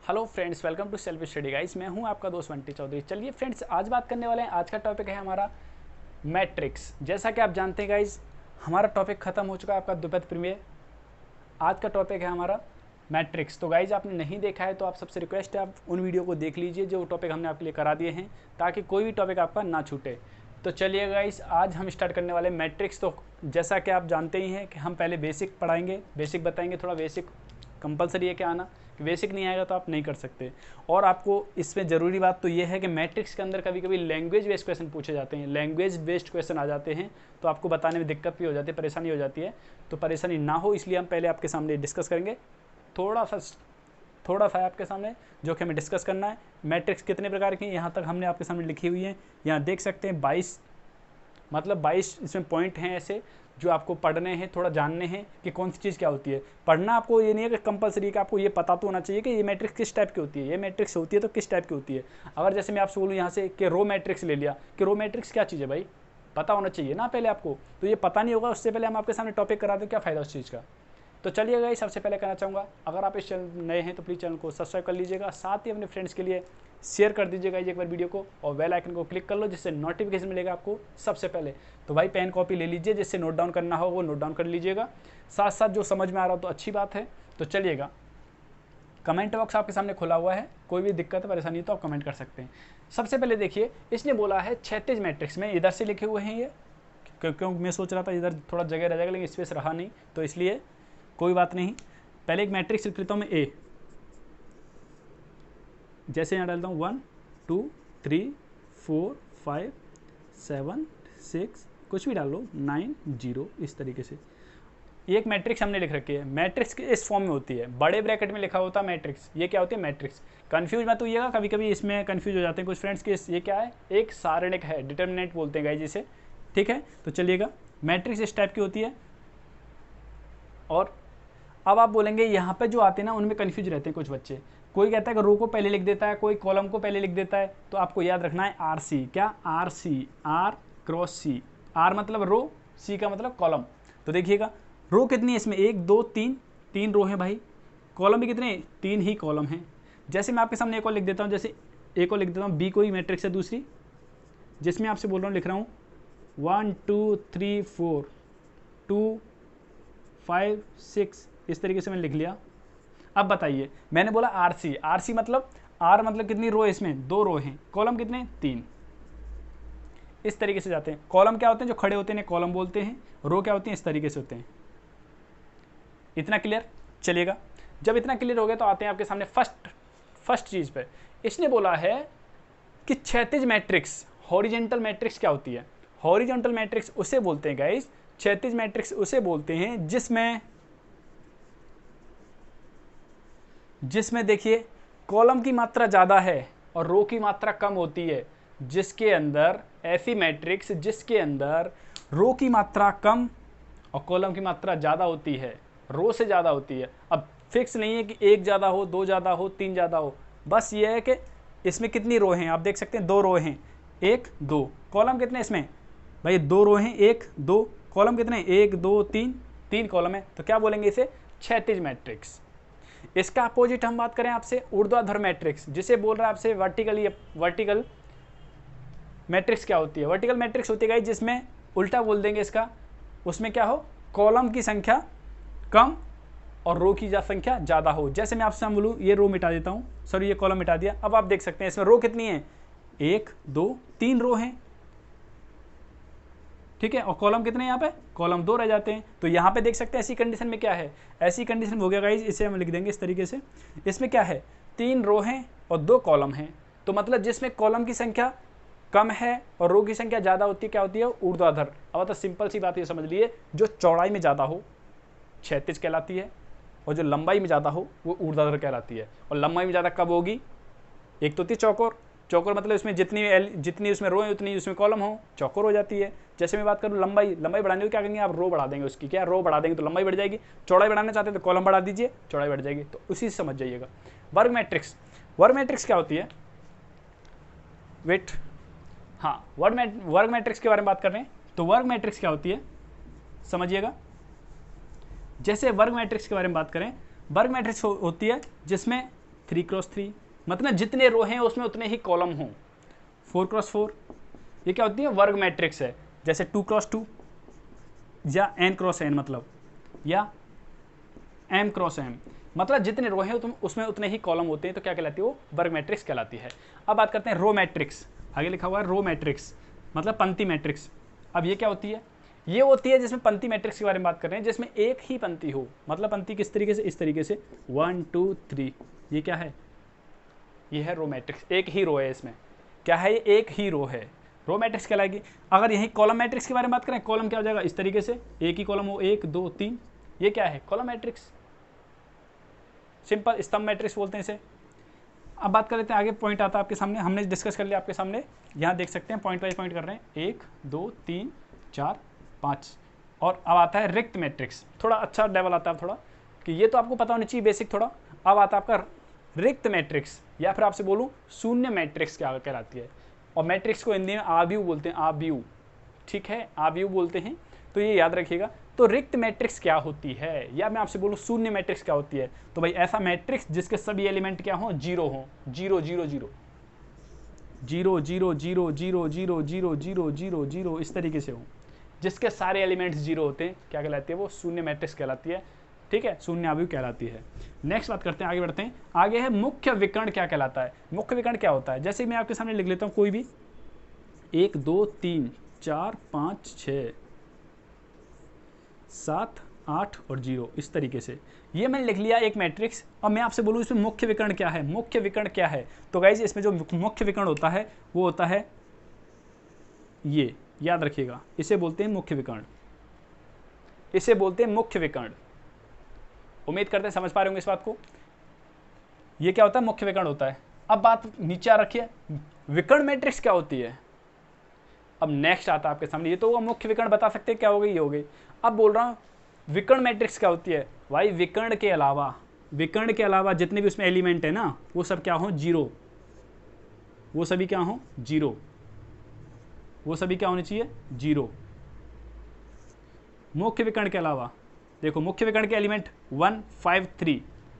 Hello friends, welcome to self study guys. मैं हूं आपका दोस्त बंटी चौधरी। चलिए फ्रेंड्स, आज बात करने वाले हैं। आज का टॉपिक है हमारा मैट्रिक्स। जैसा कि आप जानते हैं गाइस, हमारा टॉपिक खत्म हो चुका है आपका द्विपद प्रमेय। आज का टॉपिक है हमारा मैट्रिक्स। तो गाइज आपने नहीं देखा है तो आप सबसे रिक्वेस्ट है, आप उन वीडियो को देख लीजिए जो टॉपिक हमने आपके लिए करा दिए हैं, ताकि कोई भी टॉपिक आपका ना छूटे। तो चलिए गाइस, आज हम स्टार्ट करने वाले मैट्रिक्स। तो जैसा कि आप जानते ही हैं कि हम पहले बेसिक पढ़ाएंगे, बेसिक बताएंगे। थोड़ा बेसिक कंपलसरी है कि आना, कि बेसिक नहीं आएगा तो आप नहीं कर सकते। और आपको इसमें ज़रूरी बात तो ये है कि मैट्रिक्स के अंदर कभी कभी लैंग्वेज बेस्ड क्वेश्चन पूछे जाते हैं, लैंग्वेज बेस्ड क्वेश्चन आ जाते हैं, तो आपको बताने में दिक्कत भी हो जाती है, परेशानी हो जाती है। तो परेशानी ना हो इसलिए हम पहले आपके सामने डिस्कस करेंगे। थोड़ा सा आपके सामने जो कि हमें डिस्कस करना है। मैट्रिक्स कितने प्रकार की यहाँ तक हमने आपके सामने लिखी हुई है। यहाँ देख सकते हैं 22 इसमें पॉइंट हैं ऐसे जो आपको पढ़ने हैं, थोड़ा जानने हैं कि कौन सी चीज़ क्या होती है। पढ़ना आपको ये नहीं है कि कंपलसरी, कि आपको ये पता तो होना चाहिए कि ये मैट्रिक्स किस टाइप की होती है, ये मैट्रिक्स होती है तो किस टाइप की होती है। अगर जैसे मैं आपसे बोलूँ यहाँ से कि रो मैट्रिक्स ले लिया, कि रो मैट्रिक्स क्या चीज़ है भाई, पता होना चाहिए ना पहले आपको। तो ये पता नहीं होगा, उससे पहले हम आपके सामने टॉपिक करा दें, क्या फ़ायदा उस चीज़ का। तो चलिए गाइस, सबसे पहले कहना चाहूँगा, अगर आप इस चैनल नए हैं तो प्लीज़ चैनल को सब्सक्राइब कर लीजिएगा, साथ ही अपने फ्रेंड्स के लिए शेयर कर दीजिएगा एक बार वीडियो को, और बेल आइकन को क्लिक कर लो जिससे नोटिफिकेशन मिलेगा आपको सबसे पहले। तो भाई पेन कॉपी ले लीजिए, जिससे नोट डाउन करना हो वो नोट डाउन कर लीजिएगा, साथ साथ जो समझ में आ रहा हो तो अच्छी बात है। तो चलिएगा, कमेंट बॉक्स आपके सामने खुला हुआ है, कोई भी दिक्कत परेशानी तो आप कमेंट कर सकते हैं। सबसे पहले देखिए, इसने बोला है क्षैतिज मैट्रिक्स में, इधर से लिखे हुए हैं ये, क्योंकि मैं सोच रहा था इधर थोड़ा जगह रह जाएगा, लेकिन स्पेस रहा नहीं, तो इसलिए कोई बात नहीं। पहले एक मैट्रिक्स लिख लेता हूँ मैं, ए। जैसे यहाँ डालता हूँ 1 2 3 4 5 7 6, कुछ भी डाल लो, 9 0, इस तरीके से ये एक मैट्रिक्स हमने लिख रखी है। मैट्रिक्स इस फॉर्म में होती है, बड़े ब्रैकेट में लिखा होता है मैट्रिक्स। ये क्या होती है मैट्रिक्स। कंफ्यूज मत होइएगा, कभी कभी इसमें कंफ्यूज हो जाते हैं कुछ फ्रेंड्स के, ये क्या है, एक सारणिक है, डिटर्मिनेंट बोलते हैं गाइस जिसे, ठीक है। तो चलिएगा, मैट्रिक्स इस टाइप की होती है। और अब आप बोलेंगे यहाँ पे जो आते हैं ना, उनमें कन्फ्यूज रहते हैं कुछ बच्चे। कोई कहता है कि रो को पहले लिख देता है, कोई कॉलम को पहले लिख देता है। तो आपको याद रखना है आर सी, क्या, R C, R cross C. R मतलब रो, सी का मतलब कॉलम। तो देखिएगा, रो कितनी है इसमें, 1 2 3, 3 रो हैं भाई। कॉलम भी कितने, 3 ही कॉलम हैं। जैसे मैं आपके सामने एक और लिख देता हूँ, जैसे एक और लिख देता हूँ, बी कोई मैट्रिक्स है दूसरी, जिसमें आपसे बोल रहा हूँ, लिख रहा हूँ 1 2 3 4 2 5 6, इस तरीके से मैंने लिख लिया। अब बताइए, मैंने बोला आर सी, आर सी मतलब, आर मतलब कितनी रो है इसमें, 2 रो हैं, कॉलम कितने, 3। इस तरीके से जाते हैं। कॉलम क्या होते हैं, जो खड़े होते हैं कॉलम बोलते हैं, रो क्या होती है, इस तरीके से होते हैं। इतना क्लियर। चलिएगा, जब इतना क्लियर हो गया तो आते हैं आपके सामने फर्स्ट चीज पे। इसने बोला है कि क्षैतिज मैट्रिक्स, हॉरिजेंटल मैट्रिक्स क्या होती है। हॉरिजेंटल मैट्रिक्स उसे बोलते हैं गाइस, क्षैतिज मैट्रिक्स उसे बोलते हैं जिसमें देखिए कॉलम की मात्रा ज़्यादा है और रो की मात्रा कम होती है। जिसके अंदर, ऐसी मैट्रिक्स जिसके अंदर रो की मात्रा कम और कॉलम की मात्रा ज़्यादा होती है, रो से ज़्यादा होती है। अब फिक्स नहीं है कि 1 ज़्यादा हो, 2 ज़्यादा हो, 3 ज़्यादा हो, बस ये है कि इसमें कितनी रो हैं। आप देख सकते हैं 2 रो हैं, 1 2। कॉलम कितने इसमें भाई, 2 रो हैं, 1 2। कॉलम कितने, 1 2 3, 3 कॉलम है। तो क्या बोलेंगे इसे, क्षैतिज मैट्रिक्स। इसका अपोजिट हम बात करें आपसे, ऊर्ध्वाधर मैट्रिक्स, जिसे बोल रहा है आपसे वर्टिकल मैट्रिक्स क्या होती है। वर्टिकल मैट्रिक्स होती है जिसमें उल्टा बोल देंगे इसका, उसमें क्या हो, कॉलम की संख्या कम और रो की संख्या ज़्यादा हो। जैसे मैं आपसे बोलूँ, ये रो मिटा देता हूँ, सॉरी ये कॉलम मिटा दिया। अब आप देख सकते हैं इसमें रो कितनी है, 1 2 3 रो हैं, ठीक है। और कॉलम कितने यहाँ पे, कॉलम 2 रह जाते हैं। तो यहाँ पे देख सकते हैं ऐसी कंडीशन में क्या है, ऐसी कंडीशन में हो गया गाइस, इसे हम लिख देंगे इस तरीके से। इसमें क्या है, 3 रो हैं और 2 कॉलम हैं। तो मतलब जिसमें कॉलम की संख्या कम है और रो की संख्या ज़्यादा होती है, क्या होती है, ऊर्ध्वाधर। अब तो सिंपल सी बात ये समझ लिए, जो चौड़ाई में ज़्यादा हो क्षैतिज कहलाती है, और जो लंबाई में ज़्यादा हो वो ऊर्ध्वाधर कहलाती है। और लंबाई में ज़्यादा कब होगी, एक तो होती है चौकोर। चौकोर मतलब इसमें जितनी उसमें रो है उतनी उसमें कॉलम हो, चौकोर हो जाती है। जैसे मैं बात करूँ लंबाई बढ़ाने को क्या करेंगे आप, रो बढ़ा देंगे उसकी, क्या रो बढ़ा देंगे तो लंबाई बढ़ जाएगी। चौड़ाई बढ़ाना चाहते हैं तो कॉलम बढ़ा दीजिए, चौड़ाई बढ़ जाएगी। तो उसी से समझ जाइएगा। वर्ग मैट्रिक्स क्या होती है, वेट, हाँ, वर्ग मैट्रिक्स के बारे में बात कर रहे हैं। तो वर्ग मैट्रिक्स क्या होती है समझिएगा। जैसे वर्ग मैट्रिक्स के बारे में बात करें, वर्ग मैट्रिक्स होती है जिसमें 3x3, मतलब जितने रो हैं उसमें उतने ही कॉलम हों। 4x4 ये क्या होती है, वर्ग मैट्रिक्स है, जैसे 2x2 या n×n मतलब, या m×m, मतलब जितने रो हैं उसमें उतने ही कॉलम होते हैं, तो क्या कहलाती है वो, वर्ग मैट्रिक्स कहलाती है। अब बात करते हैं रो मैट्रिक्स, आगे लिखा हुआ है रो मैट्रिक्स मतलब पंक्ति मैट्रिक्स। अब ये क्या होती है, ये होती है जिसमें पंक्ति मैट्रिक्स के बारे में बात कर रहे हैं, जिसमें एक ही पंक्ति हो, मतलब पंक्ति किस तरीके से, इस तरीके से 1 2 3, ये क्या है, ये है रो मैट्रिक्स, एक ही रो है इसमें, क्या है ये, एक ही रो है, रो मैट्रिक्स कहलाएगी। अगर यही कॉलम मैट्रिक्स के बारे में बात करें, कॉलम क्या हो जाएगा, इस तरीके से एक ही कॉलम हो, 1 2 3, ये क्या है, कॉलम मैट्रिक्स, सिंपल स्तंभ मैट्रिक्स बोलते हैं इसे। अब बात कर लेते हैं आगे, पॉइंट आता है आपके सामने, हमने डिस्कस कर लिया आपके सामने, यहाँ देख सकते हैं पॉइंट वाइज पॉइंट कर रहे हैं, 1 2 3 4 5, और अब आता है रिक्त मैट्रिक्स, थोड़ा अच्छा लेवल आता है थोड़ा, कि ये तो आपको पता होना चाहिए बेसिक थोड़ा। अब आता है आपका रिक्त मैट्रिक्स, या फिर आपसे बोलूँ शून्य मैट्रिक्स क्या कहलाती है, और मैट्रिक्स को हिंदी में आव्यूह बोलते हैं, आव्यूह, ठीक है, आव्यूह बोलते हैं, तो ये याद रखिएगा। तो रिक्त मैट्रिक्स क्या होती है, या मैं आपसे बोलूँ शून्य मैट्रिक्स क्या होती है, तो भाई ऐसा मैट्रिक्स जिसके सभी एलिमेंट क्या हों, जीरो हों, 0 0 0 0 0 0 0 0 0 0 0 0 इस तरीके से हो, जिसके सारे एलिमेंट्स जीरो होते हैं, क्या कहलाती है वो, शून्य मैट्रिक्स कहलाती है, ठीक है, शून्य आव्यूह कहलाती है। नेक्स्ट बात करते हैं, आगे बढ़ते हैं, आगे है मुख्य विकर्ण क्या कहलाता है। मुख्य विकर्ण क्या होता है, जैसे मैं आपके सामने लिख लेता हूँ कोई भी 1 2 3 4 5 6 7 8 और 0 इस तरीके से, ये मैंने लिख लिया एक मैट्रिक्स। अब मैं आपसे बोलूँ इसमें मुख्य विकर्ण क्या है, मुख्य विकर्ण क्या है, तो गाइज इसमें जो मुख्य विकर्ण होता है वो होता है ये, याद रखिएगा, इसे बोलते हैं मुख्य विकर्ण, इसे बोलते हैं मुख्य विकर्ण। उम्मीद करते हैं समझ पा रहे होंगे इस बात को, ये क्या होता है, मुख्य विकर्ण होता है। अब बात नीचे आ रखी है, विकर्ण मैट्रिक्स क्या होती है। अब नेक्स्ट आता है आपके सामने, ये तो वो मुख्य विकर्ण बता सकते हैं क्या हो गई, ये हो गई। अब बोल रहा हूँ विकर्ण मैट्रिक्स क्या होती है, भाई विकर्ण के अलावा जितने भी उसमें एलिमेंट है ना, वो सब क्या हो, जीरो, वो सभी क्या हो, जीरो, वो सभी क्या होने चाहिए, जीरो। मुख्य विकर्ण के अलावा देखो, मुख्य विकर्ण के एलिमेंट 1 5 3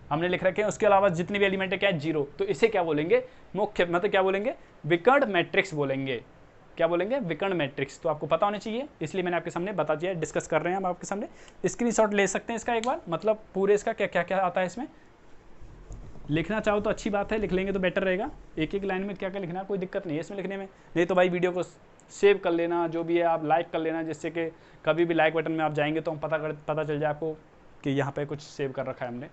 हमने लिख रखे हैं, उसके अलावा जितने भी एलिमेंट है क्या है, जीरो, तो इसे क्या बोलेंगे, मुख्य मतलब क्या बोलेंगे, विकर्ण मैट्रिक्स बोलेंगे। क्या बोलेंगे, विकर्ण मैट्रिक्स। तो आपको पता होना चाहिए, इसलिए मैंने आपके सामने बता दिया, डिस्कस कर रहे हैं हम आपके सामने। स्क्रीनशॉट ले सकते हैं इसका एक बार, मतलब पूरे इसका क्या क्या क्या आता है इसमें, लिखना चाहो तो अच्छी बात है, लिख लेंगे तो बेटर रहेगा, एक एक लाइन में क्या क्या लिखना, कोई दिक्कत नहीं है इसमें लिखने में। नहीं तो भाई वीडियो को सेव कर लेना, जो भी है आप लाइक कर लेना, जिससे कि कभी भी लाइक बटन में आप जाएंगे तो हम पता चल जाए आपको कि यहाँ पे कुछ सेव कर रखा है हमने,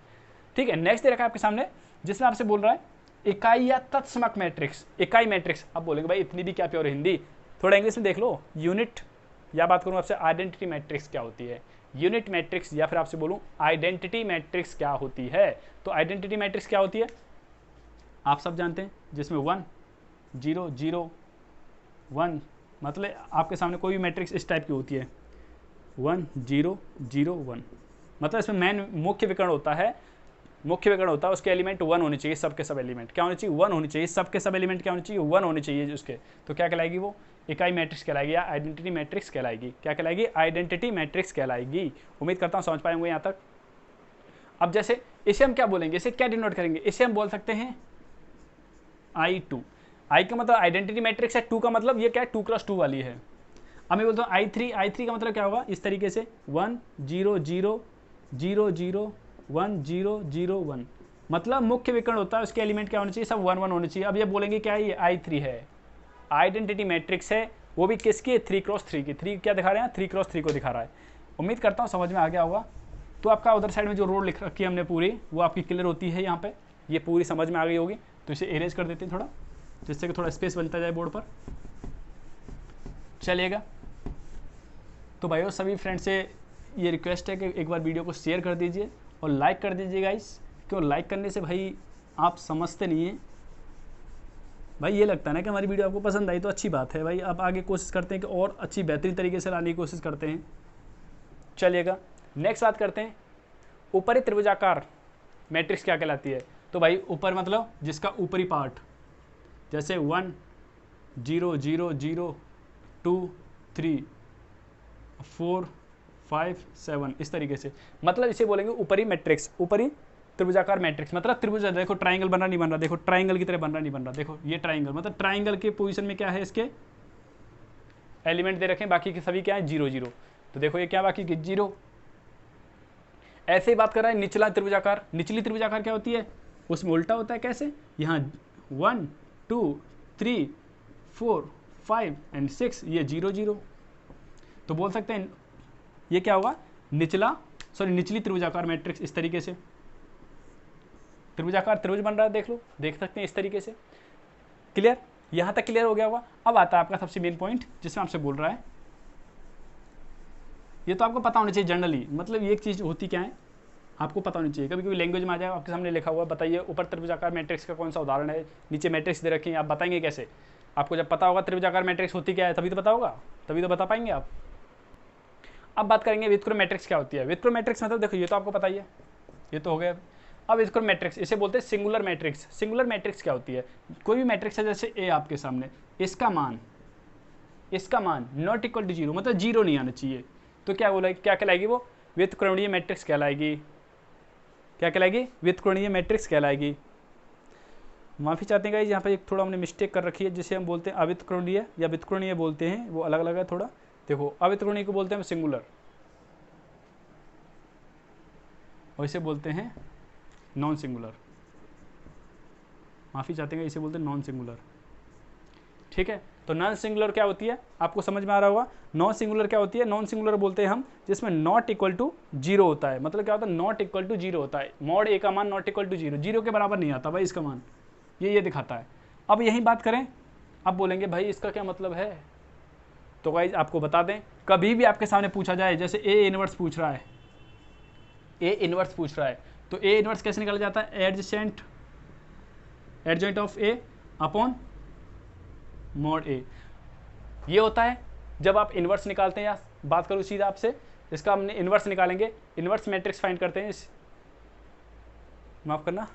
ठीक है। नेक्स्ट दे रखा है आपके सामने, जिसमें आपसे बोल रहा है इकाई या तत्समक मैट्रिक्स, इकाई मैट्रिक्स। अब बोलेंगे भाई इतनी भी क्या प्योर हिंदी, थोड़ा इंग्लिश में देख लो, यूनिट, या बात करूँ आपसे आइडेंटिटी मैट्रिक्स क्या होती है, यूनिट मैट्रिक्स, या फिर आपसे बोलूँ आइडेंटिटी मैट्रिक्स क्या होती है। तो आइडेंटिटी मैट्रिक्स क्या होती है, आप सब जानते हैं, जिसमें 1 0 0 1, मतलब आपके सामने कोई भी मैट्रिक्स इस टाइप की होती है, 1 0 0 1, मतलब इसमें मेन मुख्य विकर्ण होता है, उसके एलिमेंट 1 होने चाहिए, सबके सब एलिमेंट क्या होने चाहिए, 1 होने चाहिए, सबके सब एलिमेंट क्या होने चाहिए, 1 होने चाहिए उसके। तो क्या कहलाएगी वो, इकाई मैट्रिक्स कहलाएगी, या आइडेंटिटी मैट्रिक्स कहलाएगी। क्या कहलाएगी, आइडेंटिटी मैट्रिक्स कहलाएगी। उम्मीद करता हूँ समझ पाए होंगे यहाँ तक। अब जैसे इसे हम क्या बोलेंगे, इसे क्या डिनोट करेंगे, इसे हम बोल सकते हैं I2। आई का मतलब आइडेंटिटी मैट्रिक्स है, 2 का मतलब ये क्या है, 2x2 वाली है। अब मैं बोलता हूँ I3 का मतलब क्या होगा, इस तरीके से 1 0 0 0 0 1 0 0 1, मतलब मुख्य विकर्ण होता है, उसके एलिमेंट क्या होने चाहिए, सब 1 1 होने चाहिए। अब ये बोलेंगे क्या है, ये I3 है, आइडेंटिटी मैट्रिक्स है, वो भी किसकी, 3x3 की। 3 क्या दिखा रहे हैं, 3x3 को दिखा रहा है। उम्मीद करता हूँ समझ में आ गया होगा। तो आपका उधर साइड में जो रोड लिख रखी है हमने पूरी, वो आपकी क्लियर होती है यहाँ पे, ये पूरी समझ में आ गई होगी। तो इसे एरेज कर देते हैं थोड़ा, जिससे कि थोड़ा स्पेस बनता जाए बोर्ड पर, चलिएगा। तो भाइयों सभी फ्रेंड से ये रिक्वेस्ट है कि एक बार वीडियो को शेयर कर दीजिए और लाइक कर दीजिए गाइस, क्यों लाइक करने से भाई आप समझते नहीं हैं भाई, ये लगता है ना कि हमारी वीडियो आपको पसंद आई तो अच्छी बात है भाई, आप आगे कोशिश करते हैं कि और अच्छी बेहतरीन तरीके से लाने की कोशिश करते हैं। चलिएगा नेक्स्ट बात करते हैं, ऊपरी त्रिभुजाकार मैट्रिक्स क्या कहलाती है। तो भाई ऊपर मतलब जिसका ऊपरी पार्ट, जैसे 1 0 0 0 2 3 4 5 7 इस तरीके से, मतलब इसे बोलेंगे ऊपरी मैट्रिक्स, ऊपरी त्रिभुजाकार मैट्रिक्स मतलब त्रिभुज, देखो ट्राइंगल बन रहा नहीं बन रहा, देखो ट्राइंगल की तरह बन रहा नहीं बन रहा, देखो ये ट्राइंगल मतलब ट्राइंगल के पोजीशन में क्या है, इसके एलिमेंट दे रखे हैं, बाकी के सभी क्या है 0 0। तो देखो ये क्या बाकी के 0। ऐसे ही बात कर रहा है निचला त्रिभुजाकार। निचली त्रिभुजाकार क्या होती है, उसमें उल्टा होता है। कैसे, यहाँ 1 2 3 4 5 एंड 6 ये 0 0। तो बोल सकते हैं ये क्या हुआ, निचली त्रिभुजाकार मैट्रिक्स। इस तरीके से त्रिभुजाकार त्रिभुज बन रहा है, देख लो, देख सकते हैं इस तरीके से। क्लियर, यहां तक क्लियर हो गया होगा। अब आता है आपका सबसे मेन पॉइंट जिसमें आपसे बोल रहा है, ये तो आपको पता होना चाहिए जनरली, मतलब ये एक चीज होती क्या है आपको पता होनी चाहिए। कभी कभी लैंग्वेज में आ जाएगा, आपके सामने लिखा हुआ, बताइए ऊपर त्रिभुजाकार मैट्रिक्स का कौन सा उदाहरण है, नीचे मैट्रिक्स दे रखी है, आप बताएंगे कैसे। आपको जब पता होगा त्रिभुजाकार मैट्रिक्स होती क्या है तभी तो पता होगा, तभी तो बता पाएंगे आप। अब बात करेंगे व्युत्क्रम मैट्रिक्स क्या होती है। व्युत्क्रम मैट्रिक्स मतलब देखो ये तो आपको पता ही है, ये तो हो गया। अब व्युत्क्रम मैट्रिक्स इसे बोलते हैं सिंगुलर मैट्रिक्स। सिंगुलर मैट्रिक्स क्या होती है, कोई भी मैट्रिक्स है जैसे ए आपके सामने, इसका मान नॉट इक्वल टू 0 मतलब 0 नहीं आना चाहिए, तो क्या बोला, क्या कहलाएगी वो, व्युत्क्रमणीय मैट्रिक्स कहलाएगी। क्या कहलाएगी, व्युत्क्रमणीय मैट्रिक्स कहलाएगी। माफी चाहते हैं गाइस, यहाँ पर एक थोड़ा हमने मिस्टेक कर रखी है, जिसे हम बोलते हैं अव्युत्क्रमणीय या व्युत्क्रमणीय बोलते हैं, वो अलग अलग है थोड़ा। देखो अव्युत्क्रमणीय को बोलते हैं सिंगुलर, और इसे बोलते हैं नॉन सिंगुलर। माफी चाहते हैं, इसे बोलते हैं नॉन सिंगुलर। ठीक है, तो नॉन सिंगुलर क्या होती है आपको समझ में आ रहा होगा। नॉन सिंगुलर क्या होती है, नॉन सिंगुलर बोलते हैं हम जिसमें नॉट इक्वल टू 0 होता है। मतलब क्या होता है, नॉट इक्वल टू 0 होता है, मॉड ए का मान नॉट इक्वल टू 0, 0 के बराबर नहीं आता भाई इसका मान, ये दिखाता है। अब यही बात करें, अब बोलेंगे भाई इसका क्या मतलब है, तो गाइस आपको बता दें, कभी भी आपके सामने पूछा जाए, जैसे ए इनवर्स पूछ रहा है, ए इनवर्स पूछ रहा है, तो ए इनवर्स कैसे निकाला जाता है, adjoint of A upon mod A. ये होता है जब आप इनवर्स निकालते हैं, या बात करूँ सीधा आपसे, इसका हमने इनवर्स निकालेंगे, इनवर्स मैट्रिक्स फाइंड करते हैं, माफ करना,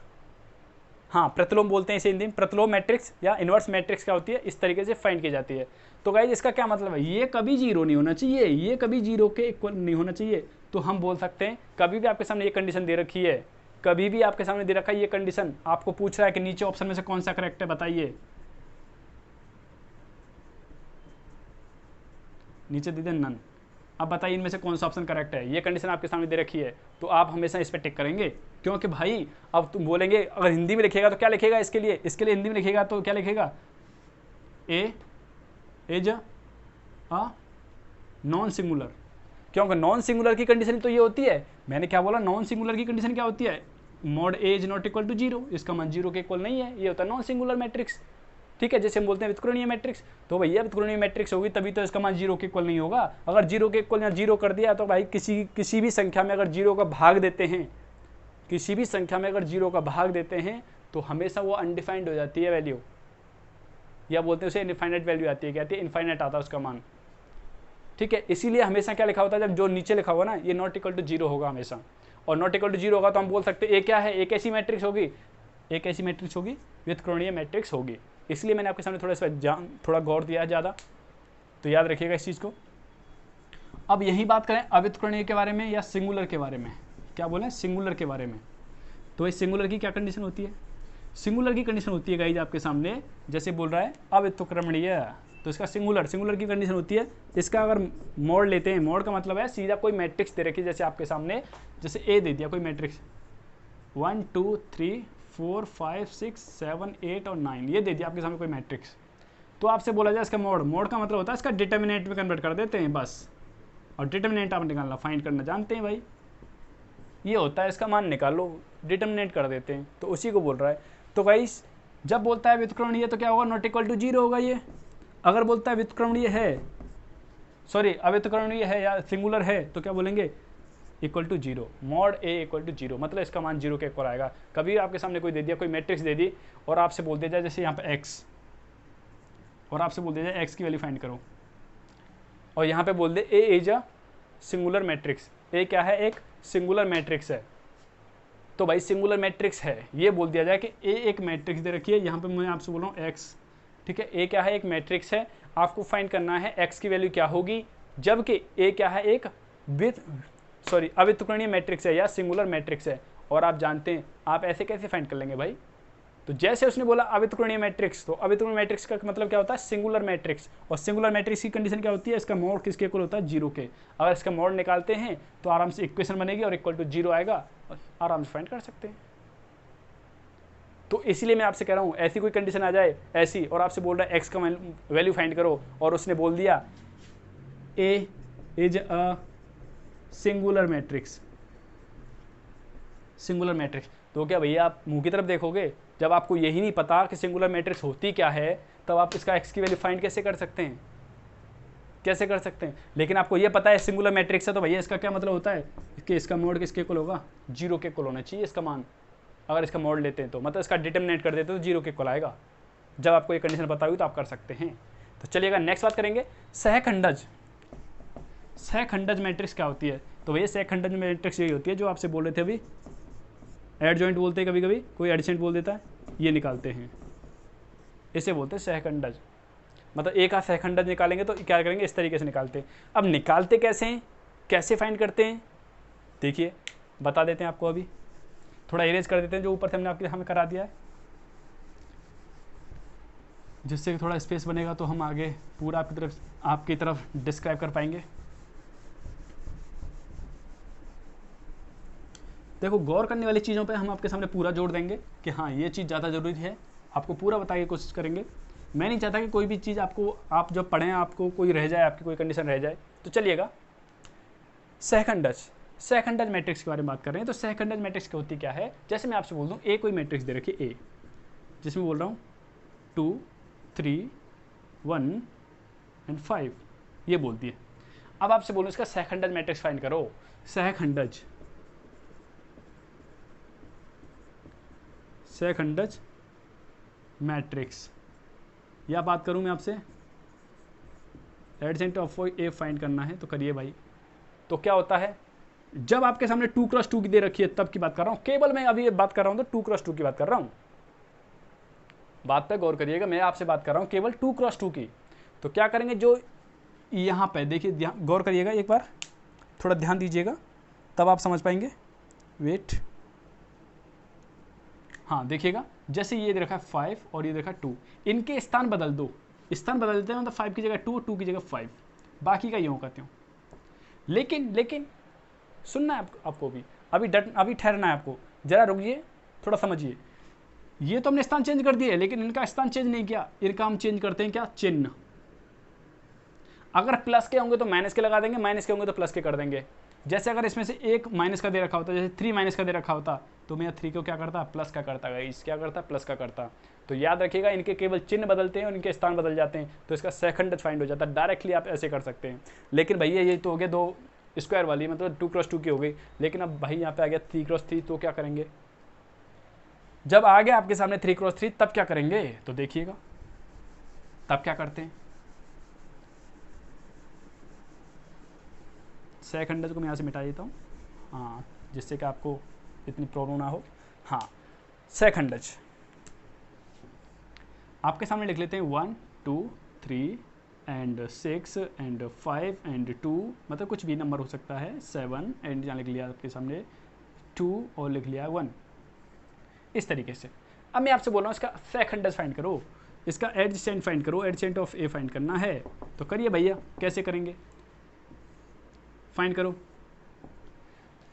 हाँ प्रतिलोम बोलते हैं इसे हिंदी में, प्रतिलोम मैट्रिक्स या इनवर्स मैट्रिक्स क्या होती है, इस तरीके से फाइंड की जाती है। तो गाइस इसका क्या मतलब है, ये कभी 0 नहीं होना चाहिए, ये कभी 0 के इक्वल नहीं होना चाहिए। तो हम बोल सकते हैं, कभी भी आपके सामने ये कंडीशन दे रखी है, कभी भी आपके सामने दे रखा है ये कंडीशन, आपको पूछ रहा है कि नीचे ऑप्शन में से कौन सा करेक्ट है बताइए, नीचे दे दें नन। अब बताइए इनमें से कौन सा ऑप्शन करेक्ट है, ये कंडीशन आपके सामने दे रखी है, तो आप हमेशा इस पर टिक करेंगे, क्योंकि भाई अब तुम बोलेंगे, अगर हिंदी में लिखेगा तो क्या लिखेगा, इसके लिए हिंदी में लिखेगा तो क्या लिखेगा, ए इज अ नॉन सिंगुलर, क्योंकि नॉन सिंगुलर की कंडीशन तो ये होती है, मैंने क्या बोला, नॉन सिंगुलर की कंडीशन क्या होती है, mod A is not equal to 0, इसका मान 0 के इक्वल नहीं है, ये होता है नॉन सिंगुलर मैट्रिक्स। ठीक है, जैसे हम बोलते हैं व्युत्क्रमणीय मैट्रिक्स, तो भैया व्युत्क्रमणीय मैट्रिक्स होगी तभी तो इसका मान 0 के इक्वल नहीं होगा। अगर 0 के इक्वल या 0 कर दिया तो भाई किसी भी संख्या में अगर 0 का भाग देते हैं, किसी भी संख्या में अगर 0 का भाग देते हैं तो हमेशा वो अनडिफाइंड हो जाती है वैल्यू, या बोलते हैं उसे इनफाइनाइट वैल्यू आती है, कहती है इनफाइनाइट आता है उसका मान। ठीक है, इसीलिए हमेशा क्या लिखा होता है, जब जो नीचे लिखा हुआ ना ये नॉट इक्वल टू 0 होगा हमेशा, और नॉट इक्वल टू 0 होगा तो हम बोल सकते हैं ए क्या है, एक ऐसी मैट्रिक्स होगी, एक ऐसी मैट्रिक्स होगी व्युत्क्रमणीय मैट्रिक्स होगी। इसलिए मैंने आपके सामने थोड़ा गौर दिया है ज़्यादा, तो याद रखिएगा इस चीज़ को। अब यही बात करें अव्युत्क्रमणीय के बारे में या सिंगुलर के बारे में, क्या बोलें सिंगुलर के बारे में, तो इस सिंगुलर की क्या कंडीशन होती है, सिंगुलर की कंडीशन होती है गाइज आपके सामने, जैसे बोल रहा है अव्युत्क्रमणीय, तो इसका सिंगुलर की कंडीशन होती है, इसका अगर मोड लेते हैं, मोड का मतलब है सीधा कोई मैट्रिक्स दे रखी है, जैसे आपके सामने जैसे ए दे दिया कोई मैट्रिक्स 1 2 3 4 5 6 7 8 और 9, ये दे दिया आपके सामने कोई मैट्रिक्स, तो आपसे बोला जाए इसका मोड का मतलब होता है इसका डिटर्मिनेंट में कन्वर्ट कर देते हैं बस, और डिटर्मिनेंट आप निकालना फाइंड करना जानते हैं भाई, ये होता है इसका मान निकालो, डिटर्मिनेंट कर देते हैं, तो उसी को बोल रहा है। तो गाइस जब बोलता है व्युत्क्रमणीय तो क्या होगा, नॉट इक्वल टू 0 होगा ये। अगर बोलता है व्युत्क्रमणीय है, सॉरी अव्युत्क्रमणीय है या सिंगुलर है, तो क्या बोलेंगे equal to 0, mod A equal to 0, मतलब इसका मान 0 के इक्वल आएगा। कभी आपके सामने कोई दे दिया, कोई मैट्रिक्स दे दी और आपसे बोल दिया जाए जैसे यहाँ पे x, और आपसे बोल दिया जाए x की वैल्यू फाइंड करो, और यहाँ पे बोल दे ए इज अ सिंगुलर मैट्रिक्स, ए क्या है, एक सिंगुलर मैट्रिक्स है, तो भाई सिंगुलर मैट्रिक्स है, ये बोल दिया जाए कि ए एक मैट्रिक्स दे रखी है, यहाँ पे मैं आपसे बोल रहा हूँ x, ठीक है, ए क्या है, एक मैट्रिक्स है, आपको फाइंड करना है x की वैल्यू क्या होगी, जबकि ए क्या है, एक अव्युत्क्रमणीय मैट्रिक्स है या सिंगुलर मैट्रिक्स है, और आप जानते हैं आप ऐसे कैसे फाइंड कर लेंगे भाई। तो जैसे उसने बोला अवितरणीय मैट्रिक्स, तो अवितरणीय मैट्रिक्स का मतलब क्या होता है, सिंगुलर मैट्रिक्स। और सिंगुलर मैट्रिक्स की कंडीशन क्या होती है, इसका मोड किसके इक्वल होता है, 0 के। अगर इसका मोड निकालते हैं तो आराम से इक्वेशन बनेगी और इक्वल टू 0 आएगा और आराम से फाइंड कर सकते हैं। तो इसीलिए मैं आपसे कह रहा हूँ ऐसी कोई कंडीशन आ जाए ऐसी, और आपसे बोल रहा है एक्स का वैल्यू फाइंड करो, और उसने बोल दिया A is a singular matrix, singular matrix, तो क्या भैया आप मुंह की तरफ देखोगे? जब आपको यही नहीं पता कि सिंगुलर मैट्रिक्स होती क्या है, तब आप इसका एक्स की वैल्यू फाइंड कैसे कर सकते हैं, कैसे कर सकते हैं? लेकिन आपको यह पता है सिंगुलर मैट्रिक्स है, तो भैया इसका क्या मतलब होता है कि इसका मोड किसके इक्वल होगा, 0 के इक्वल होना चाहिए इसका मान। अगर इसका मोड लेते हैं तो मतलब इसका डिटर्मिनेट कर देते हैं तो 0 के इक्वल आएगा। जब आपको ये कंडीशन पता होगी तो आप कर सकते हैं। तो चलिएगा नेक्स्ट बात करेंगे, सहखंडज। सहखंडज मैट्रिक्स क्या होती है? तो भैया सहखंडज मैट्रिक्स यही होती है जो आपसे बोल रहे थे अभी, एडजॉइंट बोलते हैं, कभी कभी कोई एडजेंट बोल देता है, ये निकालते हैं, इसे बोलते हैं सहखंडज। मतलब एक आध सहखंडज निकालेंगे तो क्या करेंगे, इस तरीके से निकालते हैं। अब निकालते कैसे हैं, कैसे फाइंड करते हैं, देखिए बता देते हैं आपको। अभी थोड़ा इरेज कर देते हैं जो ऊपर से हमने आपके हमें करा दिया है, जिससे कि थोड़ा स्पेस बनेगा तो हम आगे पूरा आपकी तरफ डिस्क्राइब कर पाएंगे। देखो गौर करने वाली चीज़ों पे हम आपके सामने पूरा जोड़ देंगे कि हाँ ये चीज़ ज़्यादा ज़रूरी है, आपको पूरा बताने की कोशिश करेंगे। मैं नहीं चाहता कि कोई भी चीज़ आपको, आप जब पढ़ें आपको कोई रह जाए, आपकी कोई कंडीशन रह जाए। तो चलिएगा सहखंडज, सहखंडज मैट्रिक्स के बारे में बात कर रहे हैं। तो सहखंडज मैट्रिक्स क्या होती क्या है, जैसे मैं आपसे बोल दूँ ए कोई मैट्रिक्स दे रखी ए, जिसमें बोल रहा हूँ 2 3 1 एंड 5, ये बोलती है। अब आपसे बोलूँ इसका सहखंडज मैट्रिक्स फाइंड करो। सहखंडज, सहखंडज मैट्रिक्स, या बात करूं मैं आपसे एडजेंट ऑफ ए फाइंड करना है तो करिए भाई। तो क्या होता है, जब आपके सामने 2x2 की दे रखी है तब की बात कर रहा हूं, केवल मैं अभी बात कर रहा हूं तो 2x2 की बात कर रहा हूं। बात पे गौर करिएगा, मैं आपसे बात कर रहा हूं केवल 2x2 की। तो क्या करेंगे, जो यहां पे देखिए, गौर करिएगा एक बार, थोड़ा ध्यान दीजिएगा तब आप समझ पाएंगे। वेट, हाँ देखिएगा, जैसे ये दे रखा है 5 और ये देखा 2, इनके स्थान बदल दो, स्थान बदल देते हैं, मतलब 5 की जगह 2, 2 की जगह 5, बाकी का यूँ करते हो। लेकिन सुनना है आपको भी, अभी ठहरना है आपको, जरा रुकिए, थोड़ा समझिए। ये तो हमने स्थान चेंज कर दिए, लेकिन इनका स्थान चेंज नहीं किया, इनका हम चेंज करते हैं क्या, चिन्ह। अगर प्लस के होंगे तो माइनस के लगा देंगे, माइनस के होंगे तो प्लस के कर देंगे। जैसे अगर इसमें से एक माइनस का दे रखा होता, जैसे 3 माइनस का दे रखा होता, तो मैं 3 को क्या करता, प्लस का करता, गाइस क्या करता, प्लस का करता। तो याद रखिएगा, इनके केवल चिन्ह बदलते हैं और इनके स्थान बदल जाते हैं, तो इसका सहखंडज फाइंड हो जाता है। डायरेक्टली आप ऐसे कर सकते हैं। लेकिन भैया ये तो हो गया 2 स्क्वायर वाली, मतलब 2x2 की हो गई। लेकिन अब भाई यहाँ पे आ गया 3x3, तो क्या करेंगे, जब आ गया आपके सामने 3x3 तब क्या करेंगे, तो देखिएगा तब क्या करते हैं। सहखंडज को मैं यहाँ से मिटा देता हूँ, हाँ, जिससे कि आपको इतनी प्रॉब्लम ना हो। हाँ, सहखंडज आपके सामने लिख लेते हैं 1 2 3 एंड 6 एंड 5 एंड 2, मतलब कुछ भी नंबर हो सकता है, 7 एंड यहाँ लिख लिया आपके सामने 2 और लिख लिया 1, इस तरीके से। अब मैं आपसे बोल रहा हूँ इसका सहखंडज फाइंड करो, इसका एडजेसेंट फाइंड करो, एडजेसेंट ऑफ ए फाइंड करना है। तो करिए भैया, कैसे करेंगे, फाइंड करो।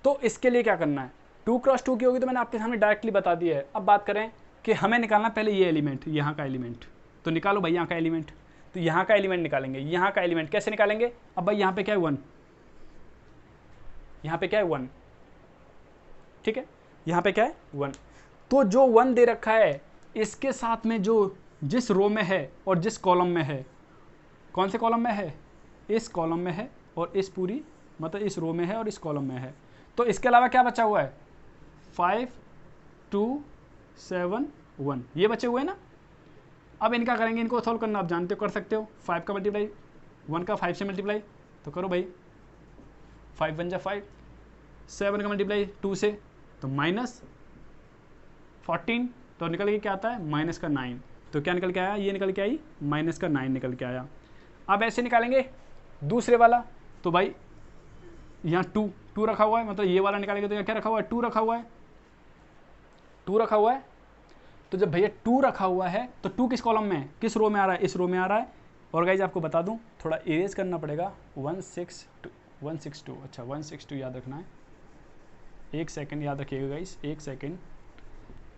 तो इसके लिए क्या करना है, 2x2 की होगी तो मैंने आपके सामने डायरेक्टली बता दिया है। अब बात करें कि हमें निकालना पहले ये एलिमेंट, यहाँ का एलिमेंट, तो निकालो भाई यहाँ का एलिमेंट। तो यहाँ का एलिमेंट निकालेंगे, यहाँ का एलिमेंट कैसे निकालेंगे, अब भाई यहाँ पे क्या है 1, यहाँ पे क्या है 1, ठीक है, यहाँ पे क्या है 1। तो जो 1 दे रखा है, इसके साथ में जो जिस रो में है और जिस कॉलम में है, कौन से कॉलम में है, इस कॉलम में है, और इस पूरी मतलब इस रो में है और इस कॉलम में है। तो इसके अलावा क्या बचा हुआ है, 5 2 7 1, ये बचे हुए हैं ना। अब इनका करेंगे, इनको सॉल्व करना आप जानते हो, कर सकते हो। 5 का मल्टीप्लाई 1 का 5 से मल्टीप्लाई, तो करो भाई, 5 1 जा 5, 7 का मल्टीप्लाई 2 से, तो -14, तो निकल के क्या आता है, -9। तो क्या निकल के आया, ये निकल के आई -9 निकल के आया। अब ऐसे निकालेंगे दूसरे वाला, तो भाई यहाँ 2 रखा हुआ है, मतलब ये वाला निकालेंगे तो यहाँ क्या रखा हुआ है, 2 रखा हुआ है। 2 रखा हुआ है, तो जब भैया 2 रखा हुआ है तो 2 किस कॉलम में है, किस रो में आ रहा है, इस रो में आ रहा है। और गाइज आपको बता दूं, थोड़ा इरेज करना पड़ेगा, 162, अच्छा 162 याद रखना है, 1 सेकंड याद रखिएगा गाइज, 1 सेकंड,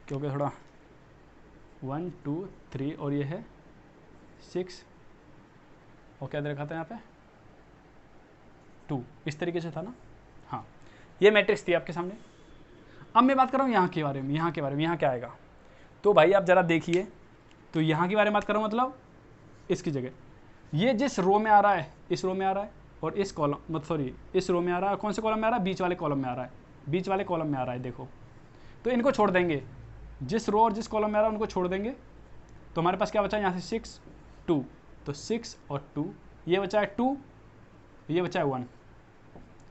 क्योंकि थोड़ा 1 2 3 और ये है 6 और क्या दे रखा था यहाँ पे 2, इस तरीके से था ना। हाँ, ये मैट्रिक्स थी आपके सामने। अब मैं बात कर रहा हूँ यहाँ के बारे में, यहाँ के बारे में, यहाँ क्या आएगा। तो भाई आप ज़रा देखिए, तो यहाँ के बारे में बात कर रहा हूँ, मतलब इसकी जगह ये जिस रो में आ रहा है, इस रो में आ रहा है, और इस कॉलम मतलब सॉरी इस रो में आ रहा है, कौन से कॉलम में आ रहा है, बीच वाले कॉलम में आ रहा है, बीच वाले कॉलम में आ रहा है। देखो, तो इनको छोड़ देंगे, जिस रो और जिस कॉलम में आ रहा है उनको छोड़ देंगे, तो हमारे पास क्या बचा है यहाँ से 6 2, तो 6 और 2, ये बचा है 2, ये बचा है 1।